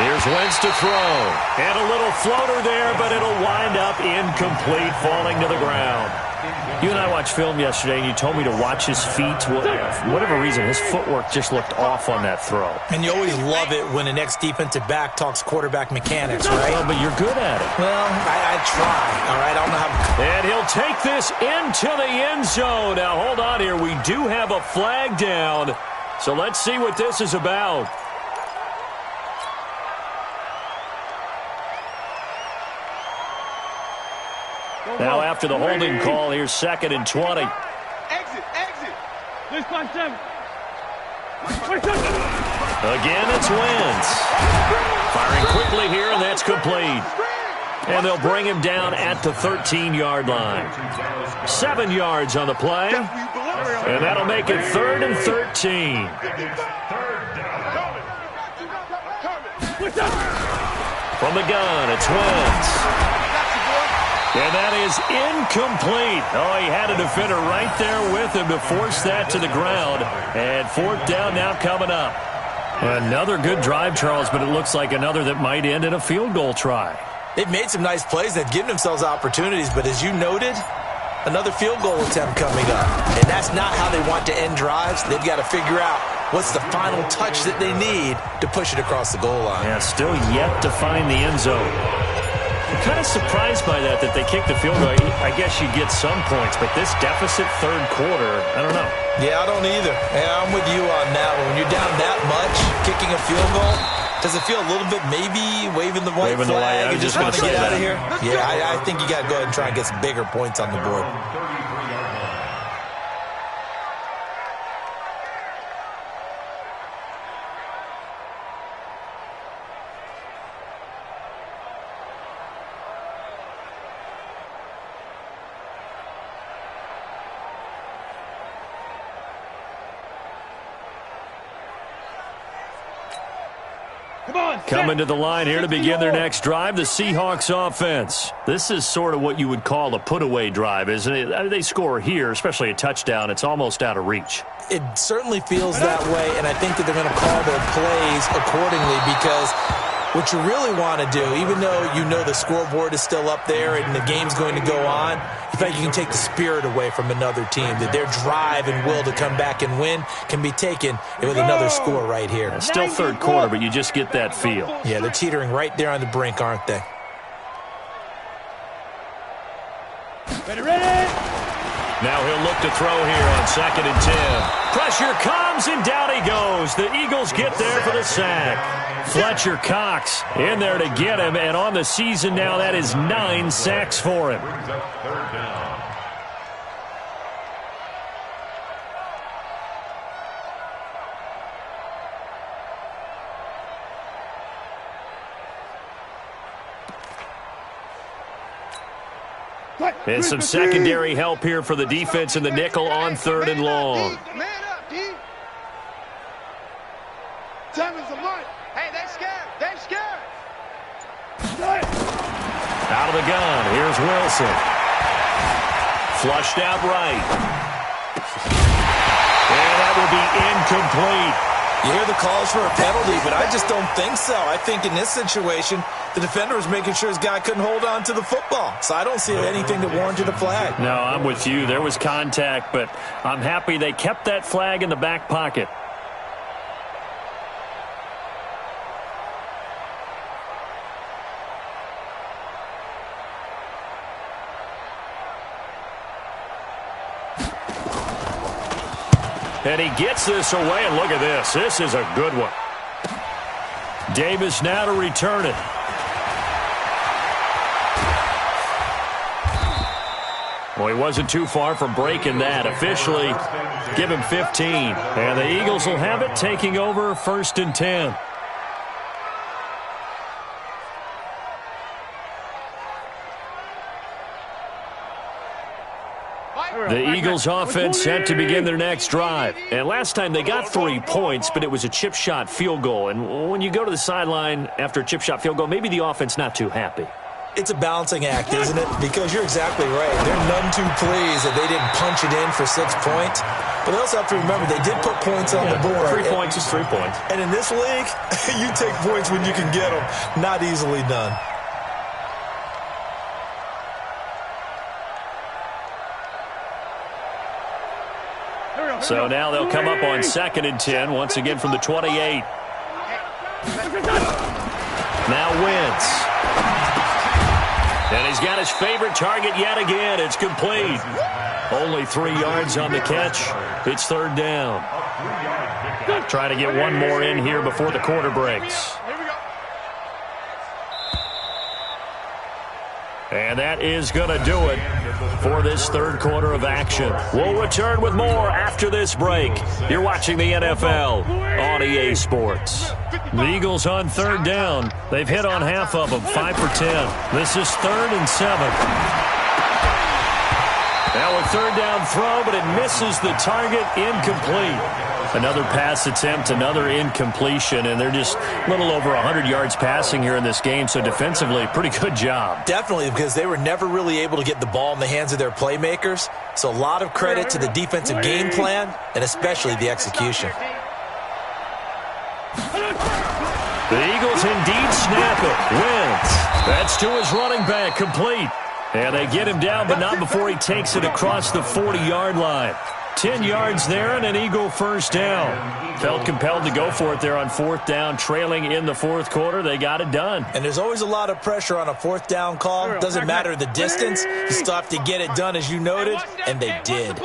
Here's Wentz to throw. And a little floater there, but it'll wind up incomplete, falling to the ground. You and I watched film yesterday, and you told me to watch his feet. For whatever reason, his footwork just looked off on that throw. And you always love it when the next defensive back talks quarterback mechanics, right? Well, but you're good at it. Well, I try, all right? I don't know how. And he'll take this into the end zone. Now, hold on here. We do have a flag down, so let's see what this is about. Now after the holding call, here's 2nd and 20. Exit. Again, it's Wentz. Firing quickly here, and that's complete. And they'll bring him down at the 13-yard line. 7 yards on the play. And that'll make it 3rd and 13. From the gun, it's Wentz. And that is incomplete. Oh, he had a defender right there with him to force that to the ground. And 4th down now coming up. Another good drive, Charles, but it looks like another that might end in a field goal try. They've made some nice plays. They've given themselves opportunities, but as you noted, another field goal attempt coming up. And that's not how they want to end drives. They've got to figure out what's the final touch that they need to push it across the goal line. Yeah, still yet to find the end zone. I'm kind of surprised by that they kicked the field goal. I guess you get some points, but this deficit 3rd quarter, I don't know. Yeah, I don't either. Yeah, I'm with you on that one. When you're down that much, kicking a field goal, does it feel a little bit maybe waving the white flag and just want to get out of here? Yeah, I think you got to go ahead and try and get some bigger points on the board. Coming to the line here to begin their next drive, the Seahawks offense. This is sort of what you would call a put-away drive, isn't it? They score here, especially a touchdown. It's almost out of reach. It certainly feels that way, and I think that they're going to call their plays accordingly, because what you really want to do, even though you know the scoreboard is still up there and the game's going to go on, in fact, you can take the spirit away from another team, that their drive and will to come back and win can be taken with another score right here. Still third quarter, but you just get that feel. Yeah, they're teetering right there on the brink, aren't they? Ready. Now he'll look to throw here on 2nd and 10. Pressure comes, and down he goes. The Eagles get there for the sack. Fletcher Cox in there to get him, and on the season now, that is 9 sacks for him. Brings up 3rd down. And some secondary help here for the defense in the nickel on 3rd and long. Man up, D. Time is a month. Hey, they're scared. They're scared. Out of the gun, here's Wilson. Flushed out right. And that will be incomplete. You hear the calls for a penalty, but I just don't think so. I think in this situation, the defender was making sure his guy couldn't hold on to the football. So I don't see anything that warranted a flag. No, I'm with you. There was contact, but I'm happy they kept that flag in the back pocket. And he gets this away, and look at this. This is a good one. Davis now to return it. Well, he wasn't too far from breaking that. Officially, give him 15. And the Eagles will have it, taking over 1st and 10. The Eagles offense set to begin their next drive. And last time they got 3 points, but it was a chip shot field goal. And when you go to the sideline after a chip shot field goal, maybe the offense not too happy. It's a balancing act, isn't it? Because you're exactly right. They're none too pleased that they didn't punch it in for 6 points. But they also have to remember they did put points on the board. 3 points is 3 points. And in this league, you take points when you can get them. Not easily done. So now they'll come up on 2nd and 10, once again from the 28. Now Wentz. And he's got his favorite target yet again. It's complete. Only 3 yards on the catch. It's 3rd down. Try to get one more in here before the quarter breaks. And that is going to do it for this 3rd quarter of action. We'll return with more after this break. You're watching the NFL on EA Sports. The Eagles on 3rd down. They've hit on half of them, 5 for 10. This is 3rd and 7. Now a 3rd down throw, but it misses the target, incomplete. Another pass attempt, another incompletion, and they're just a little over 100 yards passing here in this game, so defensively, pretty good job. Definitely, because they were never really able to get the ball in the hands of their playmakers, so a lot of credit to the defensive game plan, and especially the execution. The Eagles indeed snap it. Wentz. That's to his running back, complete. And they get him down, but not before he takes it across the 40-yard line. 10 yards there and an Eagle 1st down. Felt compelled to go for it there on 4th down, trailing in the 4th quarter. They got it done. And there's always a lot of pressure on a 4th down call. Doesn't matter the distance. You still have to get it done, as you noted, and they did.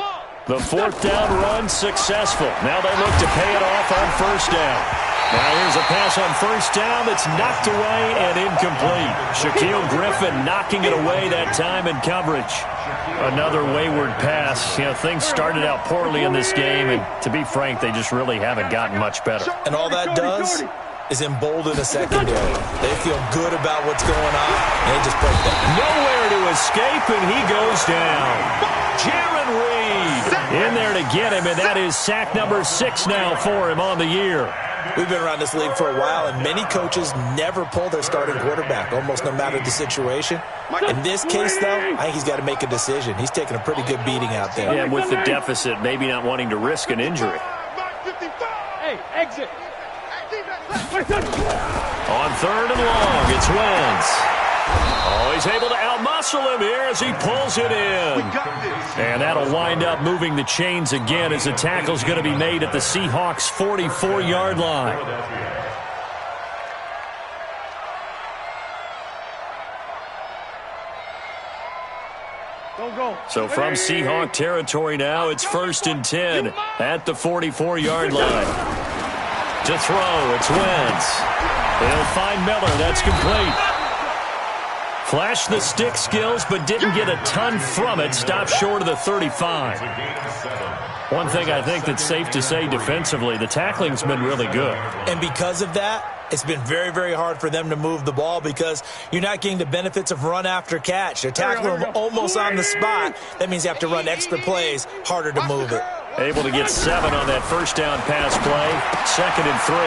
The 4th down run successful. Now they look to pay it off on 1st down. Now here's a pass on 1st down that's knocked away and incomplete. Shaquille Griffin knocking it away that time in coverage. Another wayward pass. You know, things started out poorly in this game, and to be frank, they just really haven't gotten much better. And all that does is embolden a secondary. They feel good about what's going on, and they just break that. Nowhere to escape, and he goes down. Jaron Reed in there to get him, and that is sack number 6 now for him on the year. We've been around this league for a while, and many coaches never pull their starting quarterback, almost no matter the situation. In this case, though, I think he's got to make a decision. He's taking a pretty good beating out there. Yeah, and with the deficit, maybe not wanting to risk an injury. Hey, exit. On 3rd and long, it's Wentz. Oh, he's able to outmuscle him here as he pulls it in. And that'll wind up moving the chains again as the tackle's going to be made at the Seahawks' 44-yard line. So from Seahawk territory now, it's 1st and 10 at the 44-yard line. To throw, it's Wentz. He'll find Miller. That's complete. Flashed the stick skills, but didn't get a ton from it. Stopped short of the 35. One thing I think that's safe to say defensively, the tackling's been really good. And because of that, it's been very, very hard for them to move the ball because you're not getting the benefits of run after catch. They're tackling them almost on the spot. That means you have to run extra plays, harder to move it. Able to get 7 on that first down pass play. 2nd and 3.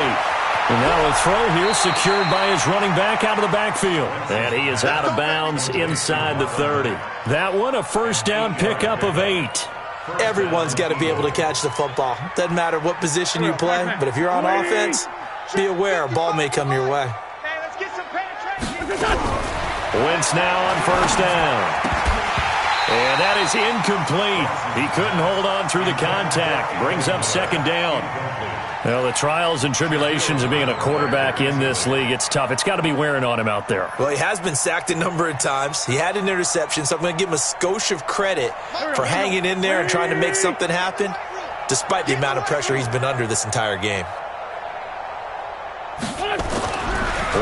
And now a throw here secured by his running back out of the backfield. And he is out of bounds inside the 30. That one a first down pickup of 8. Everyone's got to be able to catch the football. Doesn't matter what position you play, but if you're on offense, be aware a ball may come your way. Hey, let's get some penetration. Wentz now on first down. And that is incomplete. He couldn't hold on through the contact. Brings up 2nd down. Well, the trials and tribulations of being a quarterback in this league, it's tough. It's got to be wearing on him out there. Well, he has been sacked a number of times. He had an interception, so I'm going to give him a skosh of credit for hanging in there and trying to make something happen, despite the amount of pressure he's been under this entire game.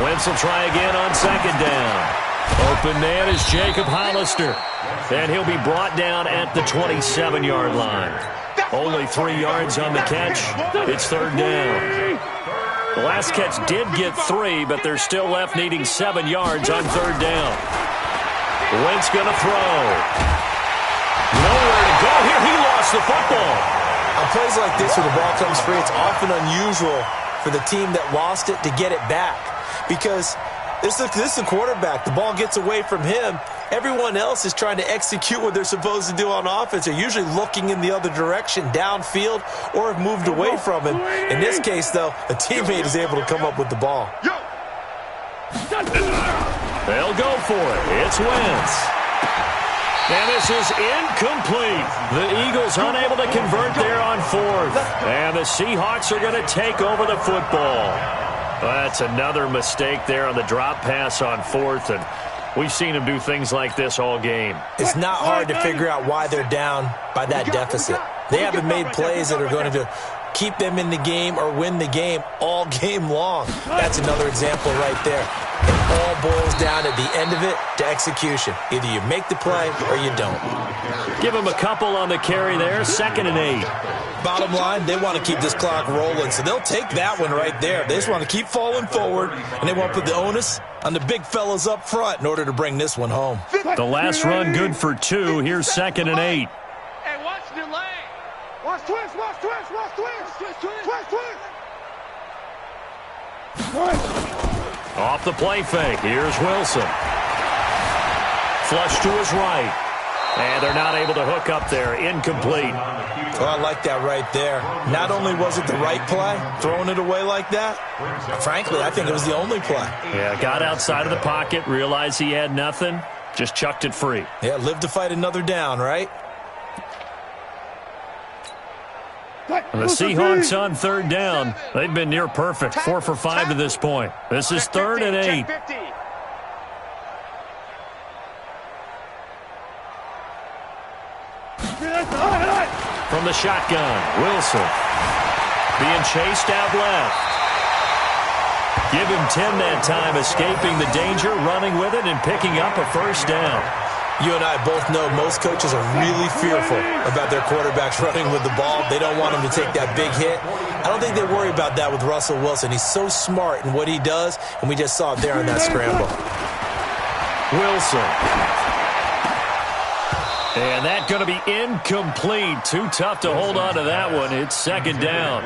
Wentz will try again on 2nd down. Open man is Jacob Hollister. And he'll be brought down at the 27-yard line. Only 3 yards on the catch. It's 3rd down. The last catch did get 3, but they're still left needing 7 yards on 3rd down. Wentz going to throw. Nowhere to go here. He lost the football. On plays like this where the ball comes free, it's often unusual for the team that lost it to get it back. Because this is a quarterback. The ball gets away from him. Everyone else is trying to execute what they're supposed to do on offense. They're usually looking in the other direction, downfield, or have moved away from him. In this case, though, a teammate is able to come up with the ball. They'll go for it. It's Wentz. And this is incomplete. The Eagles unable to convert there on 4th. And the Seahawks are going to take over the football. That's another mistake there on the drop pass on 4th. And we've seen him do things like this all game. It's not hard to figure out why they're down by that deficit. They haven't made plays that are going to keep them in the game or win the game all game long. That's another example right there. It all boils down at the end of it to execution. Either you make the play or you don't. Give him a couple on the carry there. 2nd and 8. Bottom line, they want to keep this clock rolling, so they'll take that one right there. They just want to keep falling forward, and they want to put the onus on the big fellas up front in order to bring this one home. The last run good for 2. Here's 2nd and 8. Hey, watch the lane. Watch twist, watch twist, watch twist. Twist, twist. Off the play fake. Here's Wilson. Flush to his right. And they're not able to hook up there. Incomplete. Oh, I like that right there. Not only was it the right play, throwing it away like that, frankly, I think it was the only play. Yeah, got outside of the pocket, realized he had nothing, just chucked it free. Yeah, live to fight another down, right? And the Seahawks on 3rd down. They've been near perfect. 4 for 5 to this point. This is 3rd and 8. From the shotgun, Wilson being chased out left. Give him 10 that time, escaping the danger, running with it, and picking up a first down. You and I both know most coaches are really fearful about their quarterbacks running with the ball. They don't want him to take that big hit. I don't think they worry about that with Russell Wilson. He's so smart in what he does, and we just saw it there on that scramble. Wilson. And that's going to be incomplete. Too tough to hold on to that one. It's second down.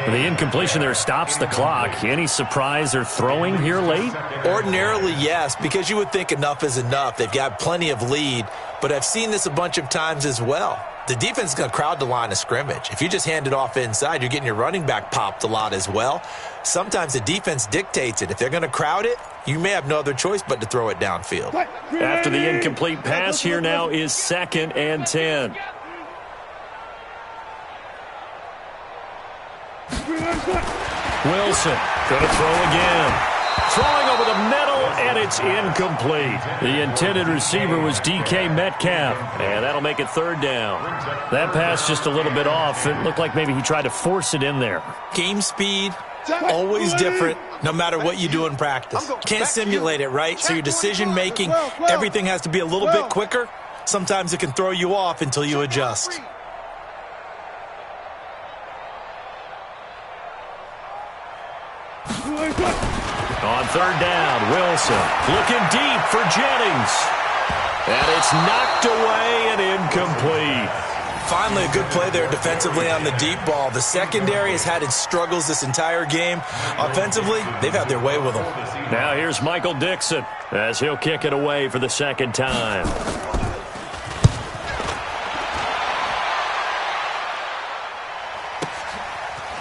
The incompletion there stops the clock. Any surprise they're throwing here late? Ordinarily, yes, because you would think enough is enough. They've got plenty of lead, but I've seen this a bunch of times as well. The defense is going to crowd the line of scrimmage. If you just hand it off inside, you're getting your running back popped a lot as well. Sometimes the defense dictates it. If they're going to crowd it, you may have no other choice but to throw it downfield. After the incomplete pass, here now is 2nd and 10. Wilson going to throw again. Throwing over the middle, and it's incomplete. The intended receiver was DK Metcalf, and that'll make it 3rd down. That pass just a little bit off. It looked like maybe he tried to force it in there. Game speed, always different, no matter what you do in practice. Can't simulate it, right? So your decision-making, everything has to be a little bit quicker. Sometimes it can throw you off until you adjust. On 3rd down, Wilson looking deep for Jennings. And it's knocked away and incomplete. Finally, a good play there defensively on the deep ball. The secondary has had its struggles this entire game. Offensively, they've had their way with them. Now here's Michael Dixon as he'll kick it away for the 2nd time.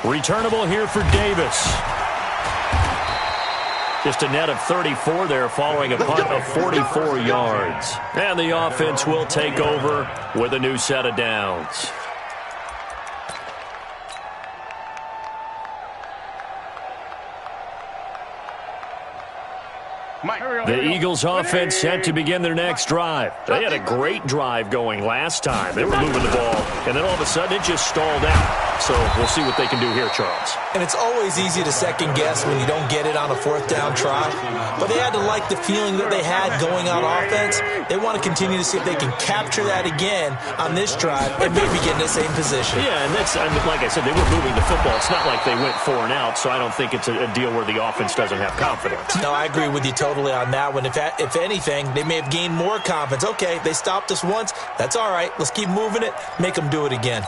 Returnable here for Davis. Just a net of 34 there following a punt of 44 yards. And the offense will take over with a new set of downs. The Eagles offense set to begin their next drive. They had a great drive going last time. They were moving the ball, and then all of a sudden it just stalled out. So we'll see what they can do here, Charles. And it's always easy to second guess when you don't get it on a 4th down try. But they had to like the feeling that they had going on offense. They want to continue to see if they can capture that again on this drive and maybe get in the same position. Yeah, and that's, like I said, they were moving the football. It's not like they went 4 and out, so I don't think it's a deal where the offense doesn't have confidence. No, I agree with you totally on that one. If anything, they may have gained more confidence. Okay, they stopped us once. That's all right. Let's keep moving it. Make them do it again.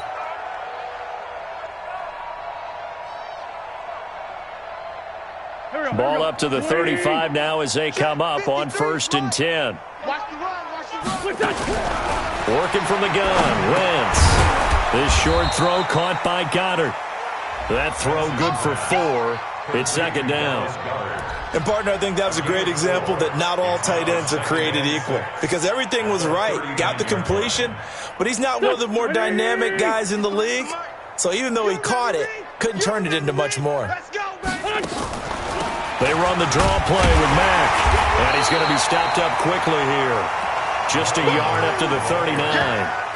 Ball up to the 35 now as they come up on 1st and 10. Working from the gun, Wentz. This short throw caught by Goddard. That throw good for 4. It's 2nd down. And, partner, I think that was a great example that not all tight ends are created equal. Because everything was right. Got the completion, but he's not one of the more dynamic guys in the league. So even though he caught it, couldn't turn it into much more. They run the draw play with Mack. And he's going to be stopped up quickly here. Just a yard up to the 39.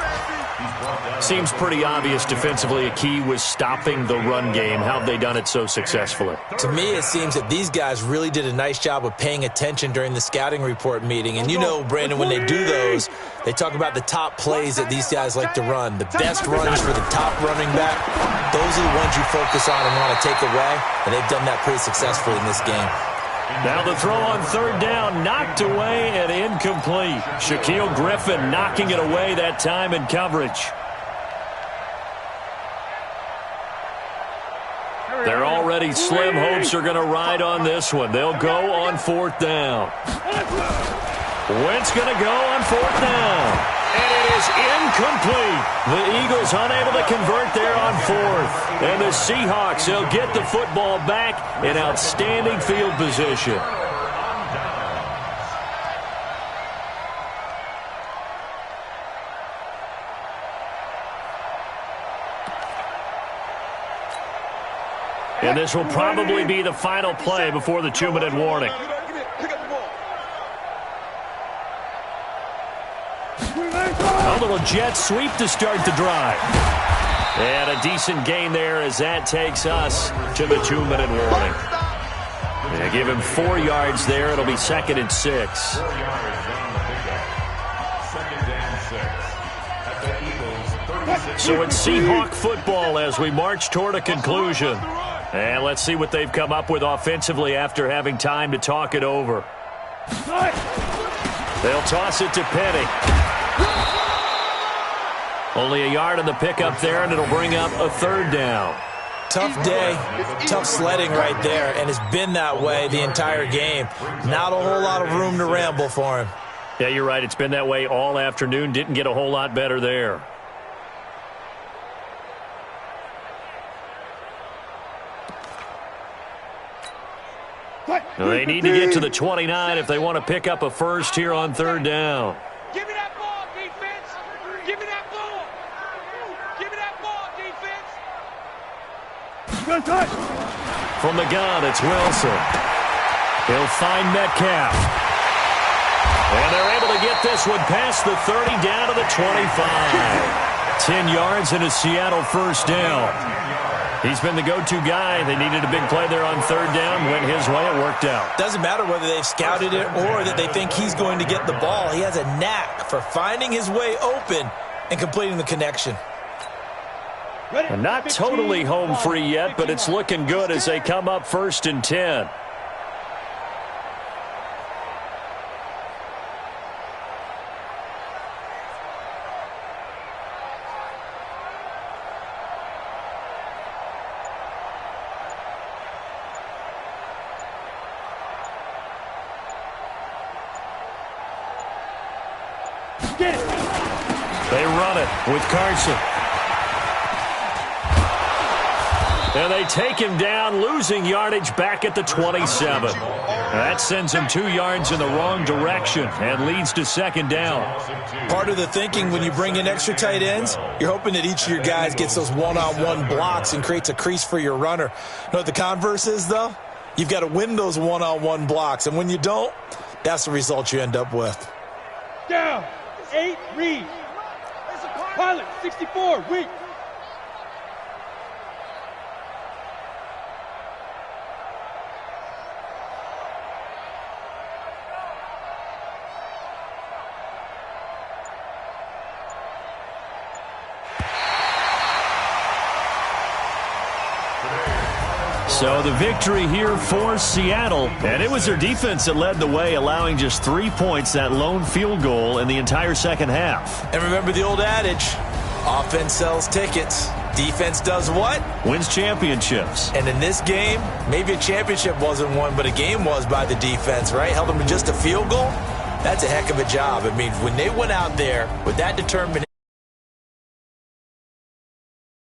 Seems pretty obvious defensively a key was stopping the run game. How have they done it so successfully? To me, it seems that these guys really did a nice job of paying attention during the scouting report meeting. And you know, Brandon, when they do those, they talk about the top plays that these guys like to run. The best runs for the top running back, those are the ones you focus on and want to take away. And they've done that pretty successfully in this game. Now the throw on 3rd down, knocked away and incomplete. Shaquille Griffin knocking it away that time in coverage. They're already slim hopes are going to ride on this one. They'll go on 4th down. Wentz going to go on 4th down. And it is incomplete. The Eagles unable to convert there on 4th. And the Seahawks, they'll get the football back in outstanding field position. And this will probably be the final play before the 2-minute warning. A little jet sweep to start the drive. And a decent gain there as that takes us to the 2-minute warning. They give him 4 yards there. It'll be 2nd and 6. So it's Seahawk football as we march toward a conclusion. And let's see what they've come up with offensively after having time to talk it over. They'll toss it to Penny. Only a yard on the pickup there, and it'll bring up a third down. Tough day, tough sledding right there, and it's been that way the entire game. Not a whole lot of room to ramble for him. Yeah, you're right. It's been that way all afternoon. Didn't get a whole lot better there. Well, they need to get to the 29 if they want to pick up a first here on third down. Give me that ball, defense. Give me that ball. Give me that ball, defense. From the gun, it's Wilson. He'll find Metcalf. And they're able to get this one past the 30 down to the 25. 10 yards and a Seattle first down. He's been the go-to guy. They needed a big play there on third down. Went his way. It worked out. Doesn't matter whether they've scouted it or that they think he's going to get the ball. He has a knack for finding his way open and completing the connection. And not totally home free yet, but it's looking good as they come up 1st and 10. They run it with Carson. And they take him down, losing yardage back at the 27. That sends him 2 yards in the wrong direction and leads to second down. Part of the thinking when you bring in extra tight ends, you're hoping that each of your guys gets those one-on-one blocks and creates a crease for your runner. You know what the converse is, though? You've got to win those one-on-one blocks, and when you don't, that's the result you end up with. Down. 8, read. Pilot, 64, weak. So the victory here for Seattle, and it was their defense that led the way, allowing just 3 points, that lone field goal in the entire second half. And remember the old adage, offense sells tickets. Defense does what? Wins championships. And in this game, maybe a championship wasn't won, but a game was by the defense, right? Held them to just a field goal. That's a heck of a job. I mean, when they went out there with that determination,